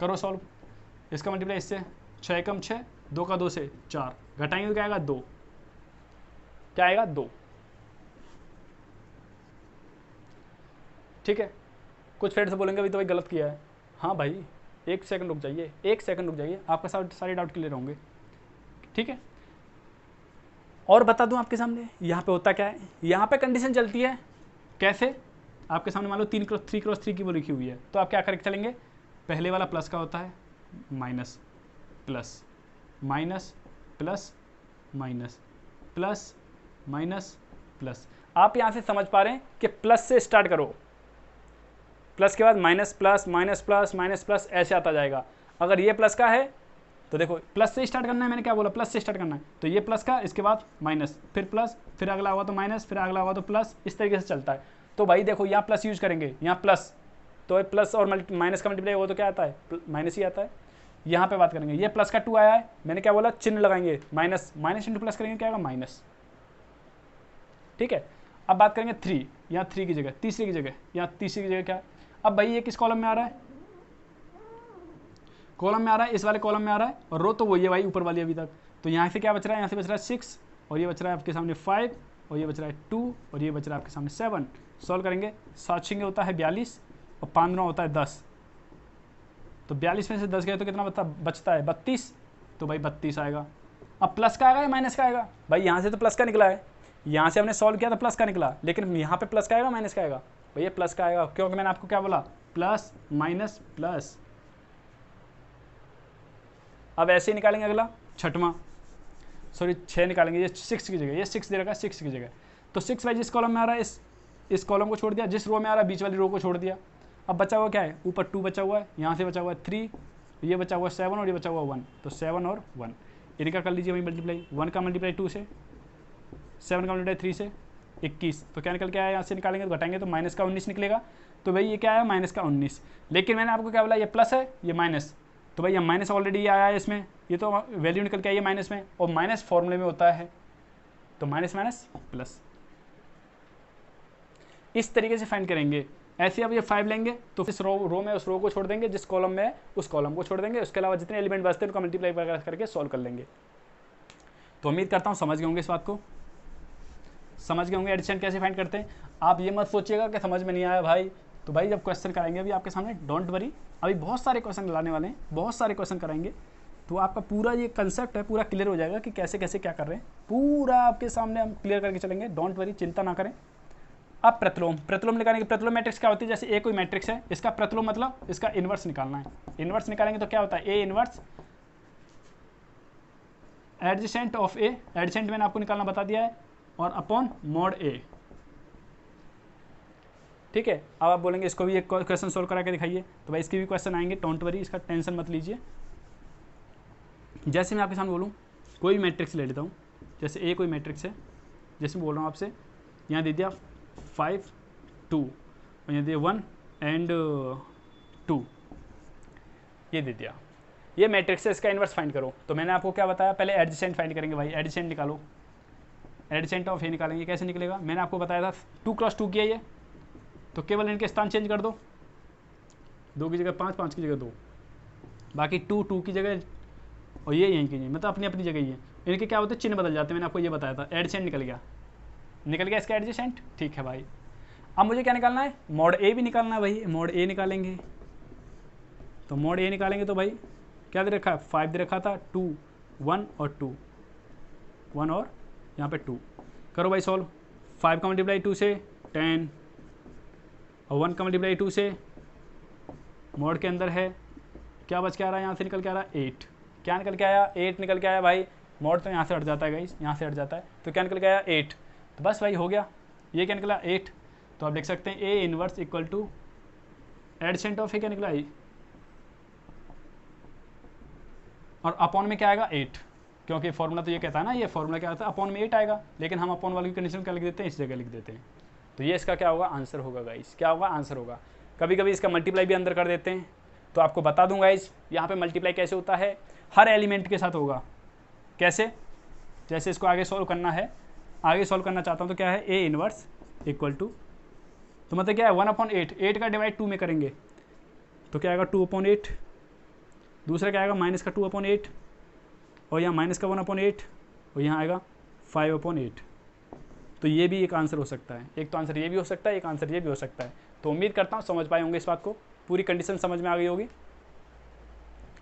करो सॉल्व, इसका मल्टीप्लाई इससे, 6 एकम 6, 2 का 2 से 4, घटाएंगे तो क्या आएगा 2, क्या आएगा 2। ठीक है, कुछ फ्रेंड से बोलेंगे अभी तो भाई गलत किया है। हाँ भाई 1 सेकंड रुक जाइए, 1 सेकंड रुक जाइए, आपका सारे डाउट क्लियर होंगे। ठीक है, और बता दूं आपके सामने यहाँ पे होता क्या है, यहाँ पे कंडीशन चलती है कैसे, आपके सामने मान लो 3x3 की वो लिखी हुई है, तो आप क्या करके चलेंगे, पहले वाला प्लस का होता है, minus plus minus plus minus plus minus plus. आप यहाँ से समझ पा रहे हैं कि प्लस से स्टार्ट करो, प्लस के बाद minus plus minus plus minus plus ऐसे आता जाएगा। अगर ये प्लस का है तो देखो प्लस से स्टार्ट करना है, मैंने क्या बोला, प्लस से स्टार्ट करना है, तो ये प्लस का, इसके बाद माइनस, फिर प्लस, फिर अगला होगा तो माइनस, फिर अगला होगा तो प्लस, इस तरीके से चलता है। तो भाई देखो यहाँ प्लस यूज करेंगे, यहाँ प्लस, तो प्लस और माइनस का मल्टीप्लाई हो तो क्या आता है, माइनस ही आता है। यहाँ पे बात करेंगे, ये प्लस का 2 आया है, मैंने क्या बोला, चिन्ह लगाएंगे, माइनस माइनस इंटू प्लस करेंगे, क्या आएगा माइनस। ठीक है, अब बात करेंगे 3, यहाँ 3 की जगह, तीसरे की जगह, यहाँ तीसरे की जगह क्या, अब भाई ये किस कॉलम में आ रहा है, कॉलम में आ रहा है, इस वाले कॉलम में आ रहा है, और रो तो वही है भाई ऊपर वाली अभी तक। तो यहाँ से क्या बच रहा है, यहाँ से बच रहा है 6, और ये बच रहा है आपके सामने 5, और ये बच रहा है 2, और ये बच रहा है आपके सामने 7। सॉल्व करेंगे, 7 6 होता है 42, और 5 9 होता है 10, तो 42 में से 10 गए तो कितना बचता है 32, तो भाई 32 आएगा। अब प्लस का आएगा या माइनस का आएगा, भाई यहाँ से तो प्लस का निकला है, यहाँ से हमने सॉल्व किया तो प्लस का निकला, लेकिन यहाँ पे प्लस का आएगा माइनस का आएगा, भैया प्लस का आएगा, क्योंकि मैंने आपको क्या बोला, प्लस माइनस प्लस। अब ऐसे ही निकालेंगे अगला छठवां, सॉरी 6 निकालेंगे, ये 6 की जगह, ये 6 दे रखा है 6 की जगह, तो 6 भाई जिस कॉलम में आ रहा है इस कॉलम को छोड़ दिया, जिस रो में आ रहा है बीच वाली रो को छोड़ दिया। अब बचा हुआ क्या है, ऊपर 2 बचा हुआ है, यहाँ से बचा हुआ है 3, ये बचा हुआ 7 और ये बचा हुआ 1, तो 7 और 1, इनका कर लीजिए वही मल्टीप्लाई, 1 का मल्टीप्लाई 2 से, 7 का मल्टीप्लाई 3 से 21, तो क्या निकल के आया, यहाँ से निकालेंगे तो घटाएंगे तो माइनस का 19 निकलेगा। तो भाई ये क्या है, माइनस का 19, लेकिन मैंने आपको क्या बोला, ये प्लस है ये माइनस, तो भाई ये माइनस ऑलरेडी आया है इसमें, ये तो वैल्यू निकल के आई है माइनस में, और माइनस फॉर्मूले में होता है, तो माइनस माइनस प्लस, इस तरीके से फाइंड करेंगे। ऐसे अब ये 5 लेंगे तो इस रो में उस रो को छोड़ देंगे, जिस कॉलम में है उस कॉलम को छोड़ देंगे, उसके अलावा जितने एलिमेंट बचते हैं उनको मल्टीप्लाई वगैरह करके सॉल्व कर लेंगे। तो उम्मीद करता हूँ समझ गए होंगे इस बात को, समझ गए होंगे एडिशन कैसे फाइंड करते हैं। आप ये मत सोचिएगा कि समझ में नहीं आया भाई, तो भाई जब क्वेश्चन कराएंगे अभी आपके सामने, डोंट वरी, अभी बहुत सारे क्वेश्चन लाने वाले हैं, बहुत सारे क्वेश्चन कराएंगे, तो आपका पूरा ये कंसेप्ट है पूरा क्लियर हो जाएगा कि कैसे कैसे क्या कर रहे हैं, पूरा आपके सामने हम क्लियर करके चलेंगे, डोंट वरी, चिंता ना करें। अब प्रतिलोम निकालेंगे, प्रतिलोम मैट्रिक्स क्या होती है, जैसे ए कोई मैट्रिक्स है, इसका प्रतिलोम मतलब इसका इनवर्स निकालना है। इनवर्स निकालेंगे तो क्या होता है, A inverse adjacent of A, adjacent मैंने आपको निकालना बता दिया है, और अपॉन मॉड ए। ठीक है, अब आप बोलेंगे इसको भी एक क्वेश्चन सोल्व करा के दिखाइए, तो भाई इसके भी क्वेश्चन आएंगे, डोंट वरी, इसका टेंशन मत लीजिए। जैसे मैं आपके सामने बोलूँ, कोई मैट्रिक्स ले लेता हूँ, जैसे ए कोई मैट्रिक्स है, जैसे मैं बोल रहा हूँ आपसे, यहाँ दे दिया 5 2, और यहाँ दिया 1 एंड 2, ये दे दिया, ये मैट्रिक्स है, इसका इनवर्स फाइंड करो। तो मैंने आपको क्या बताया, पहले एडजेसेंट फाइंड करेंगे भाई, एडजेसेंट निकालो, एडजेसेंट ऑफ ए निकालेंगे, कैसे निकलेगा, मैंने आपको बताया था 2 क्रॉस 2 किया ये, तो केवल इनके स्थान चेंज कर दो, 2 की जगह 5, 5 की जगह 2, बाकी 2 2 की जगह, और ये यहीं की, मतलब अपनी अपनी जगह ही है, इनके क्या होते हैं चिन्ह बदल जाते हैं, मैंने आपको ये बताया था। एडजेसेंट निकल गया इसका एडजेसेंट, ठीक है भाई। अब मुझे क्या निकालना है, मॉड ए भी निकालना है भाई, मॉड ए निकालेंगे, तो मॉड ए निकालेंगे तो भाई क्या दे रखा है, 5 दे रखा था, 2 1 और 2, 1 और यहाँ पे 2। करो भाई सॉल्व। 5 का मल्टीप्लाई 2 से 10 और 1 का मल्टीप्लाई 2 से मोड के अंदर है, क्या बच के आ रहा है यहाँ से निकल के आ रहा है 8। क्या निकल के आया? 8 निकल के आया भाई। मोड तो यहाँ से हट जाता है गाइस, यहाँ से हट जाता है, तो क्या निकल के आया 8। तो बस भाई हो गया। ये क्या निकला 8। तो आप देख सकते हैं A inverse equal to adjoint of A क्या निकला और अपॉन में क्या आएगा 8, क्योंकि फॉर्मूला तो ये कहता है ना, ये फॉर्मूला क्या होता है अपॉन में 8 आएगा, लेकिन हम अपॉन वाली कंडीशन क्या लिख देते हैं, इस जगह लिख देते हैं। तो ये इसका क्या होगा? आंसर होगा गाइस। क्या होगा? आंसर होगा। कभी कभी इसका मल्टीप्लाई भी अंदर कर देते हैं, तो आपको बता दूंगा गाइस यहाँ पे मल्टीप्लाई कैसे होता है, हर एलिमेंट के साथ होगा। कैसे? जैसे इसको आगे सॉल्व करना है, आगे सॉल्व करना चाहता हूँ तो क्या है ए इनवर्स इक्वल टू, तो मतलब क्या है 1/8, 8 का डिवाइड 2 में करेंगे तो क्या आएगा 2/8, दूसरा क्या आएगा माइनस का 2/8 और यहाँ माइनस का 1/8 और यहाँ आएगा 5/8। तो ये भी एक आंसर हो सकता है, एक तो आंसर ये भी हो सकता है, एक आंसर ये भी हो सकता है। तो उम्मीद करता हूँ समझ पाए होंगे इस बात को, पूरी कंडीशन समझ में आ गई होगी।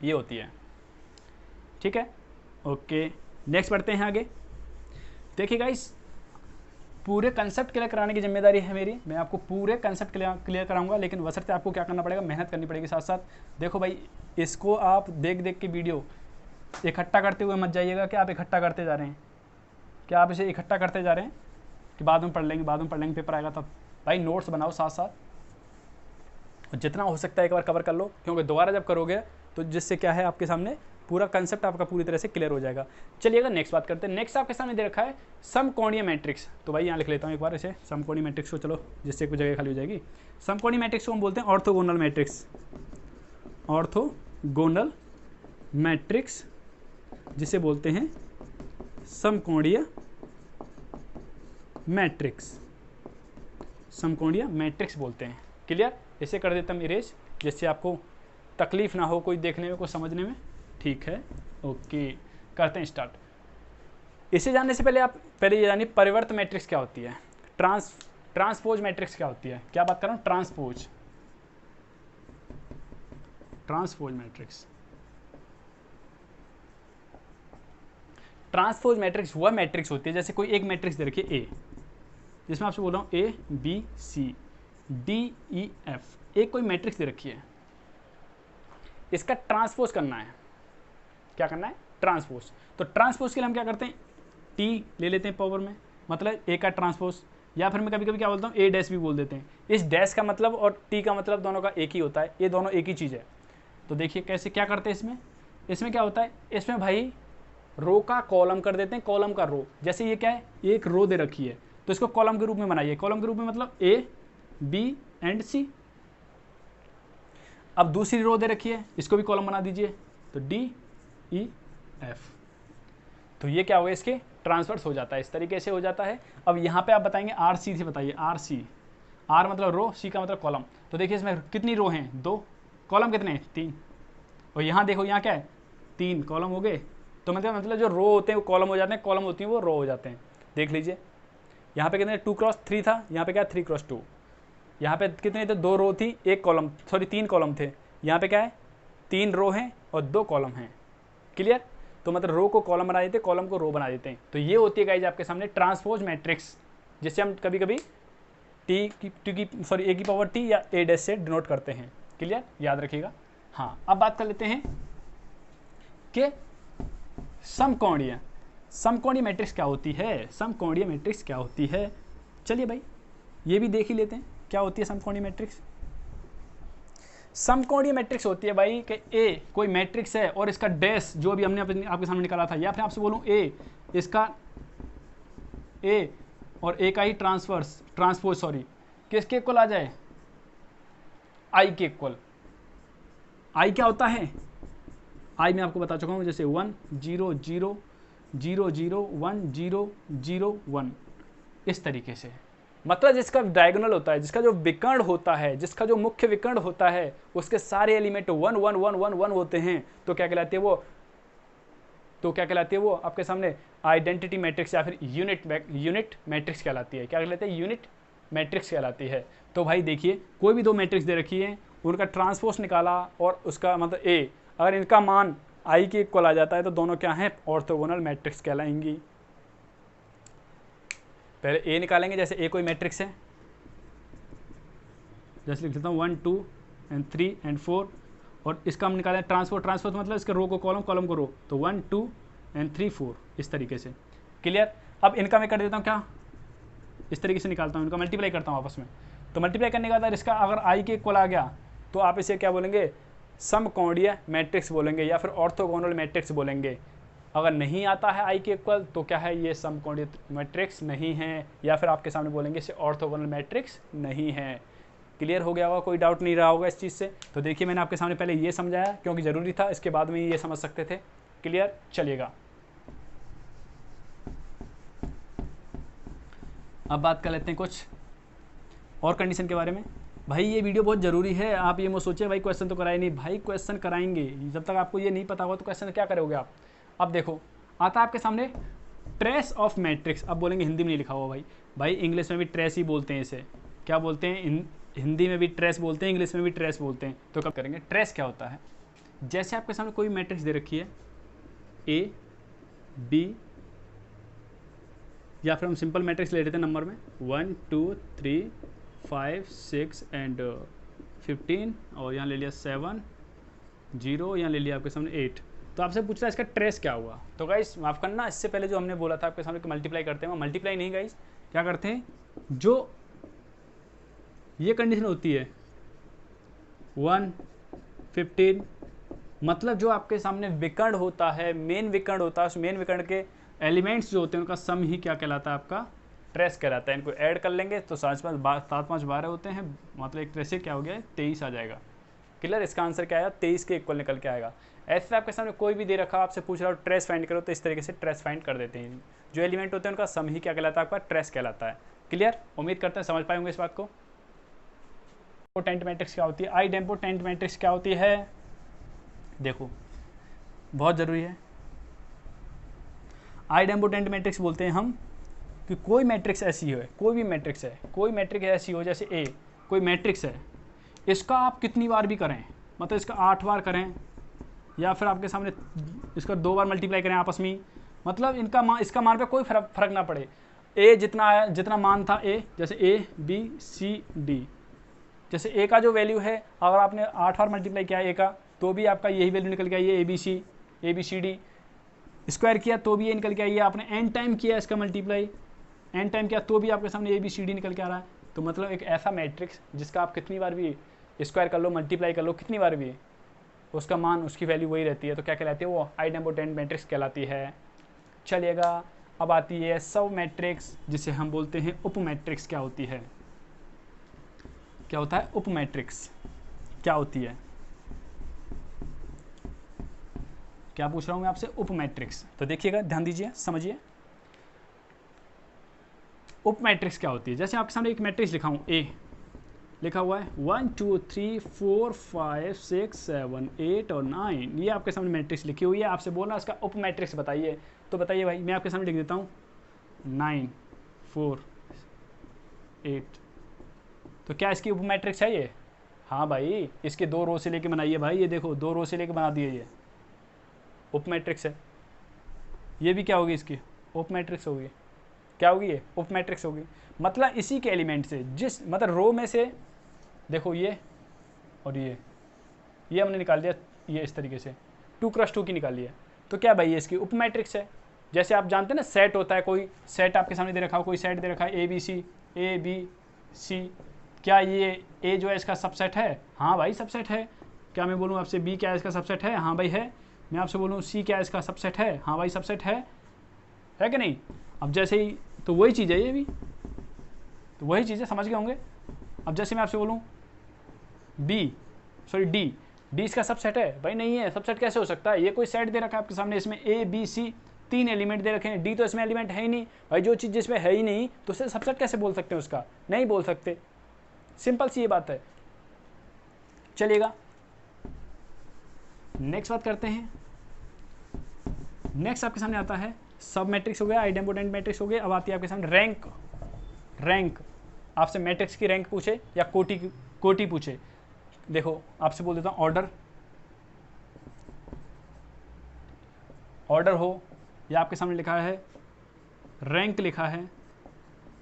ये होती है, ठीक है। ओके, नेक्स्ट बढ़ते हैं आगे। देखिए गाइस, पूरे कंसेप्ट क्लियर कराने की जिम्मेदारी है मेरी, मैं आपको पूरे कंसेप्ट क्लियर कराऊंगा, लेकिन बशर्ते आपको क्या करना पड़ेगा, मेहनत करनी पड़ेगी साथ साथ। देखो भाई, इसको आप देख देख के वीडियो इकट्ठा करते हुए मत जाइएगा कि आप इकट्ठा करते जा रहे हैं, क्या आप इसे इकट्ठा करते जा रहे हैं कि बाद में पढ़ लेंगे, बाद में पढ़ लेंगे, पेपर आएगा तब। भाई नोट्स बनाओ साथ साथ, और जितना हो सकता है एक बार कवर कर लो, क्योंकि दोबारा जब करोगे तो जिससे क्या है आपके सामने पूरा कंसेप्ट आपका पूरी तरह से क्लियर हो जाएगा। चलिएगा नेक्स्ट बात करते हैं। नेक्स्ट आपके सामने दे रखा है समकोणीय मैट्रिक्स। तो भाई यहाँ लिख लेता हूँ एक बार इसे, समकोणीय मैट्रिक्स को, चलो जिससे कुछ जगह खाली हो जाएगी। समकोणीय मैट्रिक्स को हम बोलते हैं ऑर्थोगोनल मैट्रिक्स, ऑर्थोगोनल मैट्रिक्स जिसे बोलते हैं समकोणीय मैट्रिक्स, समकोणीय मैट्रिक्स बोलते हैं। क्लियर? इसे कर देता हूँ इरेज, जिससे आपको तकलीफ ना हो कोई देखने में, कोई समझने में। ठीक है, ओके, करते हैं स्टार्ट। इसे जानने से पहले आप पहले ये जानिए परिवर्त मैट्रिक्स क्या होती है, ट्रांसपोज मैट्रिक्स क्या होती है। क्या बात कर रहा हूँ? Transpose matrix. ट्रांसपोज मैट्रिक्स वह मैट्रिक्स होती है, जैसे कोई एक मैट्रिक्स दे रखी है ए, जिसमें आपसे बोल रहा हूँ A B C D E F, एक कोई मैट्रिक्स दे रखी है, इसका ट्रांसपोज करना है। क्या करना है? ट्रांसपोज। तो ट्रांसपोज के लिए हम क्या करते हैं, टी ले लेते हैं पावर में, मतलब ए का ट्रांसपोज, या फिर मैं कभी कभी क्या बोलता हूँ ए डैश भी बोल देते हैं। इस डैश का मतलब और टी का मतलब दोनों का एक ही होता है, ये दोनों एक ही चीज़ है। तो देखिए कैसे क्या करते हैं इसमें, इसमें क्या होता है, इसमें भाई रो का कॉलम कर देते हैं, कॉलम का रो। जैसे ये क्या है, एक रो दे रखी है तो इसको कॉलम के रूप में बनाइए। कॉलम के रूप में मतलब ए बी एंड सी। अब दूसरी रो दे रखी है, इसको भी कॉलम बना दीजिए, तो डी ई एफ। तो ये क्या होगा, इसके ट्रांसवर्स हो जाता है, इस तरीके से हो जाता है। अब यहाँ पे आप बताएंगे आर सी से बताइए, आर सी, आर मतलब रो, सी का मतलब कॉलम। तो देखिए इसमें कितनी रो हैं, 2, कॉलम कितने हैं, 3। और यहाँ देखो यहाँ क्या है, 3 कॉलम हो गए। तो मतलब जो रो होते हैं वो कॉलम हो जाते हैं, कॉलम होती हैं वो रो हो जाते हैं। देख लीजिए यहाँ पे कितने 2x3 था, यहाँ पे क्या 3x2। यहाँ पे कितने थे, 2 रो थी, 1 कॉलम, सॉरी 3 कॉलम थे। यहाँ पे क्या है, 3 रो हैं और 2 कॉलम हैं। क्लियर? तो मतलब रो को कॉलम बना देते हैं, कॉलम को रो बना देते हैं। तो ये होती है गाइज आपके सामने ट्रांसपोज मैट्रिक्स, जिससे हम कभी कभी ए की पावर टी या ए डैश से डिनोट करते हैं। क्लियर? याद रखिएगा। हाँ, अब बात कर लेते हैं कि समकोणीय मैट्रिक्स क्या होती है। समकोणीय मैट्रिक्स क्या होती है, चलिए भाई ये भी देख ही लेते हैं क्या होती है समकोणीय मैट्रिक्स। समकोणीय मैट्रिक्स होती है भाई कि ए कोई मैट्रिक्स है और इसका डैश जो अभी हमने आपके सामने निकाला था, या फिर आपसे बोलूं ए, इसका ए और ए का ही ट्रांसपोज किसके इक्वल आ जाए, आई के इक्वल। आई क्या होता है, आई मैं आपको बता चुका हूँ, जैसे 1 0 0 0 0 1 0 0 1, इस तरीके से। मतलब जिसका डायगोनल होता है, जिसका जो विकर्ण होता है, जिसका जो मुख्य विकर्ण होता है, उसके सारे एलिमेंट 1 1 1 1 1 होते हैं। तो क्या कहलाती है वो, आपके सामने आइडेंटिटी मैट्रिक्स या फिर यूनिट मैट्रिक्स कहलाती है। क्या कहलाती है, यूनिट मैट्रिक्स कहलाती है। तो भाई देखिए कोई भी 2 मैट्रिक्स दे रखी है, उनका ट्रांसपोज निकाला और उसका मतलब ए, अगर इनका मान आई के इक्वल आ जाता है तो दोनों क्या हैं, ऑर्थोगोनल मैट्रिक्स कहलाएंगी। पहले ए निकालेंगे, जैसे ए कोई मैट्रिक्स है, जैसे लिख लेता हूँ 1 2 एंड 3 एंड 4, और इसका हम निकालें ट्रांसपोज तो मतलब इसके रो को कॉलम, कॉलम को रो, तो 1 2 एंड 3 4 इस तरीके से। क्लियर। अब इनका मैं कर देता हूँ क्या, इस तरीके से निकालता हूँ, इनका मल्टीप्लाई करता हूँ आपस में। तो मल्टीप्लाई करने के बाद इसका अगर आई के इक्वल आ गया तो आप इसे क्या बोलेंगे, समकोणीय मैट्रिक्स बोलेंगे या फिर ऑर्थोगोनल मैट्रिक्स बोलेंगे। अगर नहीं आता है आई के इक्वल तो क्या है, ये समकोणीय मैट्रिक्स नहीं है, या फिर आपके सामने बोलेंगे इसे ऑर्थोगोनल मैट्रिक्स नहीं है। क्लियर हो गया होगा, कोई डाउट नहीं रहा होगा इस चीज़ से। तो देखिए मैंने आपके सामने पहले ये समझाया क्योंकि ज़रूरी था, इसके बाद में ये समझ सकते थे। क्लियर। चलिएगा अब बात कर लेते हैं कुछ और कंडीशन के बारे में। भाई ये वीडियो बहुत ज़रूरी है, आप ये मत सोचिए भाई क्वेश्चन तो कराए नहीं, भाई क्वेश्चन कराएंगे। जब तक आपको ये नहीं पता होगा तो क्वेश्चन क्या करोगे आप। अब देखो आता है आपके सामने ट्रेस ऑफ मैट्रिक्स। अब बोलेंगे हिंदी में नहीं लिखा हुआ भाई, भाई इंग्लिश में भी ट्रेस ही बोलते हैं इसे, क्या बोलते हैं, हिंदी में भी ट्रेस बोलते हैं, इंग्लिश में भी ट्रेस बोलते हैं। तो कब करेंगे, ट्रेस क्या होता है, जैसे आपके सामने कोई मैट्रिक्स दे रखी है ए बी, या फिर हम सिंपल मैट्रिक्स ले लेते हैं नंबर में 1 2 3 5 6 एंड 15, और यहाँ ले लिया 7 0, यहाँ ले लिया आपके सामने 8। तो आपसे पूछ रहा है इसका ट्रेस क्या हुआ। तो गाइस माफ़ करना, इससे पहले जो हमने बोला था आपके सामने कि मल्टीप्लाई करते हैं, मल्टीप्लाई नहीं गाइस, क्या करते हैं, जो ये कंडीशन होती है 1 15, मतलब जो आपके सामने विकर्ण होता है, मेन विकर्ण होता है, उस मेन विकर्ण के एलिमेंट्स जो होते हैं उनका सम ही क्या कहलाता है, आपका ट्रेस कहलाता है। इनको ऐड कर लेंगे तो 7 5 12 होते हैं, मतलब एक ट्रेस से क्या हो गया 23 आ जाएगा। क्लियर। इसका आंसर क्या आएगा, 23 के इक्वल निकल के आएगा। ऐसे आपके सामने कोई भी दे रखा आपसे पूछ रहा हो ट्रेस फाइंड करो, तो इस तरीके से ट्रेस फाइंड कर देते हैं। जो एलिमेंट होते हैं उनका सम ही क्या कहलाता है, आपका ट्रेस कहलाता है। क्लियर। उम्मीद करते हैं समझ पाए होंगे इस बात को। आइडेम्पोटेंट मैट्रिक्स क्या होती है, आइडेम्पोटेंट मैट्रिक्स क्या होती है, देखो बहुत ज़रूरी है। आइडेम्पोटेंट मैट्रिक्स बोलते हैं हम कि कोई मैट्रिक्स ऐसी है, कोई भी मैट्रिक्स है, कोई मैट्रिक्स ऐसी हो, जैसे ए कोई मैट्रिक्स है, इसका आप कितनी बार भी करें, मतलब इसका 8 बार करें या फिर आपके सामने इसका 2 बार मल्टीप्लाई करें आपस में, मतलब इसका मान पे कोई फर्क ना पड़े। ए जितना मान था ए, जैसे ए बी सी डी, जैसे ए का जो वैल्यू है अगर आपने 8 बार मल्टीप्लाई किया ए का तो भी आपका यही वैल्यू निकल के आई है, A B C D. Square किया तो भी ये निकल के आई है, आपने एन टाइम किया इसका मल्टीप्लाई, एन टाइम किया तो भी आपके सामने ए बी सी डी निकल के आ रहा है। तो मतलब एक ऐसा मैट्रिक्स जिसका आप कितनी बार भी स्क्वायर कर लो, मल्टीप्लाई कर लो, कितनी बार भी उसका मान, उसकी वैल्यू वही रहती है, तो क्या कहलाती है, वो आइडेम्पोटेंट मैट्रिक्स कहलाती है। चलिएगा अब आती है सब मैट्रिक्स, जिसे हम बोलते हैं उप मैट्रिक्स। क्या होती है, क्या होता है उप मैट्रिक्स, क्या होती है, क्या पूछ रहा हूं मैं आपसे, उप मैट्रिक्स। तो देखिएगा, ध्यान दीजिए, समझिए उप मैट्रिक्स क्या होती है। जैसे आपके सामने एक मैट्रिक्स लिखा हूं, ए लिखा हुआ है 1 2 3 4 5 6 7 8 और 9, ये आपके सामने मैट्रिक्स लिखी हुई है। आपसे बोलना इसका उप मैट्रिक्स बताइए, तो बताइए भाई, मैं आपके सामने लिख देता हूँ 9 4 8, तो क्या इसकी उप मैट्रिक्स है ये, हाँ भाई, इसके 2 रो से लेके बनाइए भाई, ये देखो 2 रो से लेके बना दिए, ये उप मैट्रिक्स है। ये भी क्या होगी, इसकी उप मैट्रिक्स होगी, क्या होगी ये उप मैट्रिक्स होगी। मतलब इसी के एलिमेंट से, जिस मतलब रो में से देखो ये और ये हमने निकाल दिया, ये इस तरीके से 2 क्रॉस 2 की निकाल लिया, तो क्या भाई ये इसकी उप मैट्रिक्स है। जैसे आप जानते हैं ना सेट होता है, कोई सेट आपके सामने दे रखा हो, कोई सेट दे रखा है ए बी सी, क्या ये ए जो है इसका सबसेट है, हाँ भाई सबसेट है। क्या मैं बोलूँ आपसे बी क्या है इसका सबसेट है, हाँ भाई है। मैं आपसे बोलूँ सी क्या है इसका सबसेट है, हाँ भाई सबसेट है कि नहीं। अब जैसे ही, तो वही चीज़ है ये भी, तो वही चीज़ है, समझ गए होंगे। अब जैसे मैं आपसे बोलूँ डी इसका सबसेट है, भाई नहीं है, सबसेट कैसे हो सकता है, ये कोई सेट दे रखा है आपके सामने, इसमें ए बी सी 3 एलिमेंट दे रखे हैं, डी तो इसमें एलिमेंट है ही नहीं भाई। जो चीज़ जिसमें है ही नहीं तो उसे सबसेट कैसे बोल सकते हैं, उसका नहीं बोल सकते, सिंपल सी ये बात है। चलिएगा नेक्स्ट बात करते हैं। नेक्स्ट आपके सामने आता है सब मैट्रिक्स हो गया, आइडेम्पोटेंट मैट्रिक्स हो गया। अब आती है आपके सामने रैंक। आपसे मैट्रिक्स की रैंक पूछे या कोटि पूछे, देखो आपसे बोल देता हूँ ऑर्डर हो, या आपके सामने लिखा है रैंक लिखा है,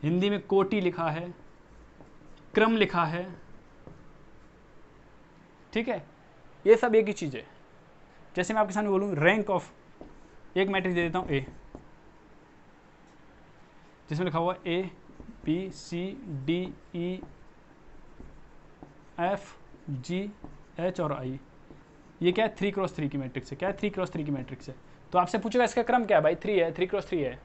हिंदी में कोटि लिखा है, क्रम लिखा है, ठीक है, ये सब एक ही चीज़ है। जैसे मैं आपके सामने बोलूँ रैंक ऑफ, एक मैट्रिक्स दे देता हूँ ए, जिसमें लिखा हुआ A B C D E F G H और आई। ये क्या है? 3x3 की मैट्रिक्स है। क्या है? 3x3 की मैट्रिक्स है। तो आपसे पूछेगा इसका क्रम क्या है भाई? 3 है, 3x3 है।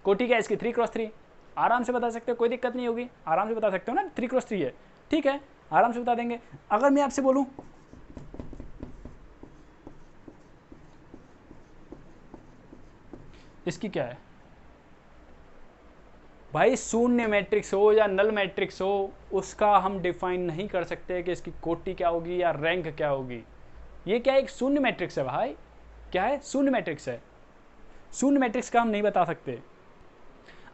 कोटि क्या है इसकी? 3x3। आराम से बता सकते हो, कोई दिक्कत नहीं होगी, आराम से बता सकते हो ना, 3x3 है, ठीक है, आराम से बता देंगे। अगर मैं आपसे बोलूं इसकी क्या है भाई, शून्य मैट्रिक्स हो या नल मैट्रिक्स हो, उसका हम डिफाइन नहीं कर सकते कि इसकी कोटि क्या होगी या रैंक क्या होगी। ये क्या है? एक शून्य मैट्रिक्स है भाई। क्या है? शून्य मैट्रिक्स है। शून्य मैट्रिक्स का हम नहीं बता सकते।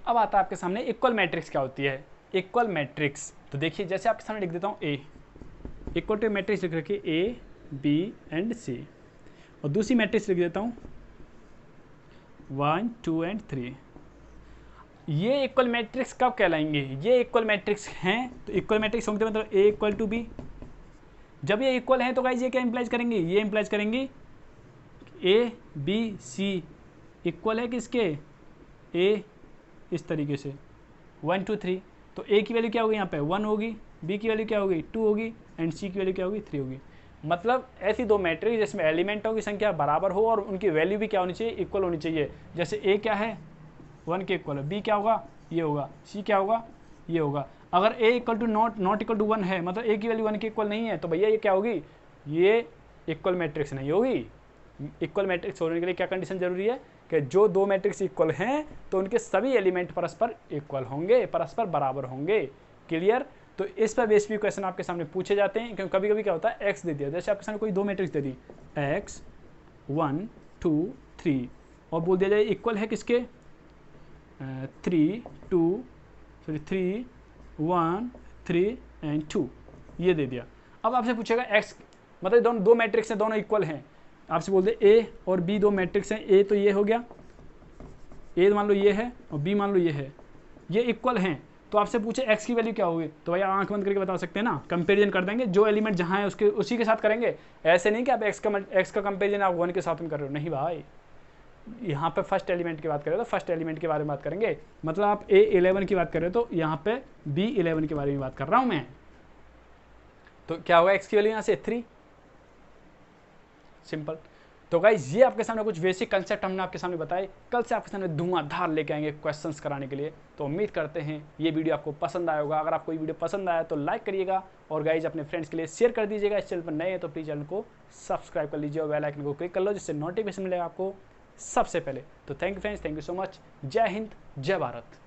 अब आता है आपके सामने इक्वल मैट्रिक्स क्या होती है। इक्वल मैट्रिक्स, तो देखिए जैसे आपके सामने लिख देता हूँ ए, इक्वल टू मैट्रिक्स लिख रखिए ए बी एंड सी, और दूसरी मैट्रिक्स लिख देता हूँ 1 2 एंड 3। ये इक्वल मैट्रिक्स कब कहलाएंगे? ये इक्वल मैट्रिक्स हैं, तो इक्वल मैट्रिक्स होंगे मतलब ए इक्वल टू बी। जब ये इक्वल हैं तो गाइस ये क्या इंप्लाइज करेंगे? ये इंप्लाइज करेंगे ए बी सी इक्वल है किसके? ए, इस तरीके से 1 2 3। तो ए की वैल्यू क्या होगी यहाँ पे? 1 होगी, बी की वैल्यू क्या होगी? 2 होगी, एंड सी की वैल्यू क्या होगी? 3 होगी। मतलब ऐसी दो मैट्रिक्स जिसमें एलिमेंटों की संख्या बराबर हो और उनकी वैल्यू भी क्या होनी चाहिए? इक्वल होनी चाहिए। जैसे ए क्या है? 1 के इक्वल है, बी क्या होगा? ये होगा, सी क्या होगा? ये होगा। अगर A equal to not equal to 1 है, मतलब ए की वैल्यू 1 के इक्वल नहीं है, तो भैया ये क्या होगी? ये इक्वल मैट्रिक्स नहीं होगी। इक्वल मैट्रिक्स होने के लिए क्या कंडीशन जरूरी है? कि जो दो मैट्रिक्स इक्वल हैं तो उनके सभी एलिमेंट परस्पर इक्वल होंगे, परस्पर बराबर होंगे। क्लियर? तो इस पर बेस भी क्वेश्चन आपके सामने पूछे जाते हैं, क्योंकि कभी कभी क्या होता है, एक्स दे दिया, जैसे आपके सामने कोई दो मैट्रिक्स दे दी एक्स 1 2 3 और बोल दिया जाए इक्वल है किसके? 3 1 3 एंड 2, ये दे दिया। अब आपसे पूछेगा एक्स, मतलब दोनों दो मैट्रिक्स हैं, दोनों इक्वल हैं। आपसे बोल दे ए और बी दो मैट्रिक्स हैं, ए तो ये हो गया, ए मान लो ये है और बी मान लो ये है, ये इक्वल हैं। तो आपसे पूछे एक्स की वैल्यू क्या होगी, तो भैया आंख बंद करके बता सकते हैं ना, कंपेरिजन कर देंगे, जो एलिमेंट जहाँ है उसके उसी के साथ करेंगे। ऐसे नहीं कि आप एक्स का कंपेरिजन आप 1 के साथ में कर रहे हो, नहीं भाई। यहाँ पे फर्स्ट एलिमेंट की बात करें तो फर्स्ट एलिमेंट के बारे में बात करेंगे। मतलब आप A11 की बात करें तो यहाँ पे B11 के बारे में बात कर रहा हूँ मैं। तो क्या होगा? एक्स की वैल्यू यहाँ से 3, सिंपल। तो गाइज ये आपके सामने कुछ बेसिक कंसेप्ट हमने आपके सामने बताए। कल से आपके सामने धुआंधार लेके आएंगे क्वेश्चंस कराने के लिए। तो उम्मीद करते हैं ये वीडियो आपको पसंद आया होगा। अगर आपको ये वीडियो पसंद आया तो लाइक करिएगा और गाइज अपने फ्रेंड्स के लिए शेयर कर दीजिएगा। इस चैनल पर नए हैं तो प्लीज चैनल को सब्सक्राइब कर लीजिए और बेल आइकन को क्लिक कर लो, जिससे नोटिफिकेशन मिलेगा आपको सबसे पहले। तो thank you friends, thank you so much. जय हिंद, जय भारत।